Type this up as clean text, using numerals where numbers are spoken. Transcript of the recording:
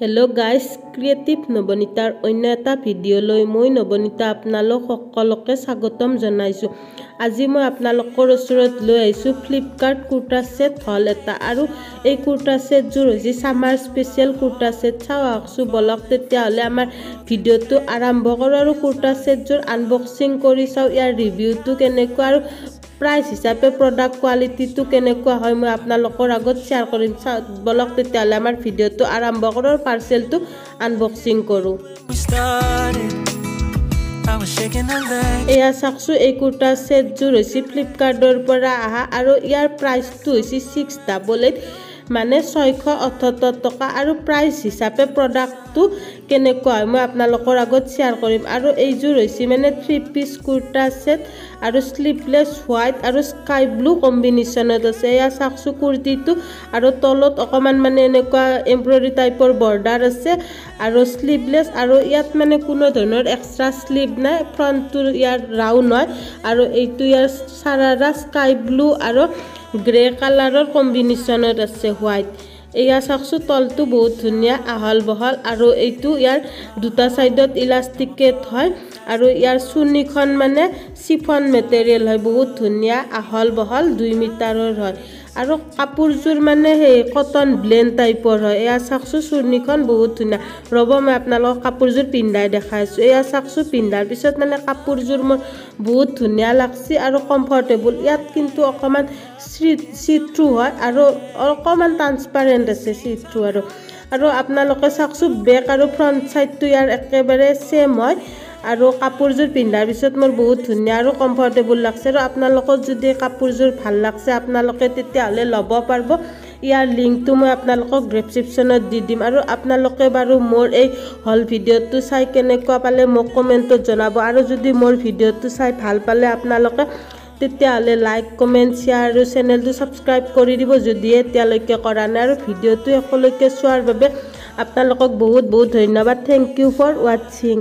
Hello guys creative नवनीतार अन्य एटा भिडिओলৈ মই নবনীতা আপোনালোক সকলোকে স্বাগতম জনাইছো। আজি মই আপোনালোকৰ ওচৰত লৈ আহিছো ফ্লিপকাৰ্ট কুৰ্তা সেট হল এটা আৰু এই কুৰ্তা সেট জোৰ হৈছে সামাৰ স্পেশাল কুৰ্তা সেট চাও আকসু বলক তেতিয়া হলে আমাৰ ভিডিওটো আৰম্ভ কৰো আৰু কুৰ্তা সেট জোৰ আনবক্সিং কৰি চাও ইয়াৰ ৰিভিউটো কেনেকুৱা আৰু प्राइस हिसाबे प्रोडक्ट क्वालिटी तो केनेकुआ হয় মই আপোনালোকৰ আগত শেয়াৰ কৰিম বলক তেতিয়া হলে আমাৰ ভিডিওটো আৰম্ভ কৰো আৰু পাৰ্সেলটো আনবক্সিং কৰো। এয়া চাকসু এই কুৰ্তা সেট জোৰ হৈছে ফ্লিপকাৰ্টৰ পৰা আহা আৰু ইয়াৰ প্ৰাইসটো হৈছে 688 মানে 678 টকা আৰু প্ৰাইস হিচাপে প্ৰডাক্টটো কেনেকুৱা হয় মই আপোনালোকৰ আগত শেয়াৰ কৰিম আৰু এই জোৰ হৈছে মানে 3 পিস কুৰ্তা সেট আৰু স্লিভলেস হোৱাইট আৰু স্কাই ব্লু কম্বিনেশনত আছে। এয়া চাকসু কুৰ্তিটো আৰু তলত অকমান মানে এনেকুৱা এমব্ৰয়ডাৰী টাইপৰ বৰ্ডাৰ আছে আৰু স্লিভলেস আৰু ইয়াত মানে কোনো ধৰণৰ এক্সট্ৰা স্লিভ নাই ফ্ৰন্টটো ইয়াৰ ৰাউন্ড হয় আৰু এইটো ইয়াৰ সাৰাৰা স্কাই ব্লু আৰু গ্ৰে কালাৰৰ কম্বিনেশনত আছে হোৱাইট। এয়া চাকসু তলটো বহুত ধুনিয়া আহল বহল আৰু এইটো ইয়াৰ দুটা সাইডত ইলাস্টিকেট হয় আৰু ইয়াৰ চুনিখন মানে চিফন মেটেৰিয়েল হয় বহুত ধুনিয়া আহল বহল 2 মিটাৰৰ হয় আৰু কাপোৰজোৰ মানে হে কটন ব্লেন্ড টাইপৰ হয়। এয়া চাকসু চুনিখন বহুত ধুনিয়া ৰব মই আপোনালোকক কাপোৰজোৰ পিন্ধাই দেখাইছো। এয়া চাকসু পিন্ধাৰ পিছত মানে কাপোৰজোৰ মোৰ বহুত ধুনিয়া লাগছি আৰু কমফৰ্টেবল ইয়াত কিন্তু অকমান সি থ্ৰু হয় আৰু অকমান ট্ৰান্সপাৰেন্ট আছে সি থ্ৰু আৰু আপোনালোকে চাকসু বেক আৰু ফ্ৰন্ট সাইডটো ইয়াৰ একেবাৰে সেম হয় আৰু কাপোৰজোৰ পিন্ধাৰ পিছত মোৰ বহুত ধুনিয়া আৰু কমফৰ্টেবল লাগছে আৰু আপোনালোকৰ যদি কাপোৰজোৰ ভাল লাগছে আপোনালোকে তেতিয়া হলে লব পাৰবো। ইয়াৰ লিংকটো মই আপোনালোকক ডেসক্ৰিপচনত দি দিম আৰু আপোনালোকে বাৰু মোৰ এই হল ভিডিওটো চাই কেনেকুৱা পালে মোক কমেন্টত জনাব আৰু যদি মোৰ ভিডিওটো চাই ভাল পালে আপোনালোকে তেতিয়া হলে লাইক কমেন্ট শেয়াৰ আৰু চেনেলটো সাবস্ক্ৰাইব কৰি দিব যদি এতিয়ালৈকে কৰা নাই আৰু ভিডিওটো একলৈকে চোৱাৰ বাবে আপোনালোকক বহুত বহুত ধন্যবাদ। Thank you for watching.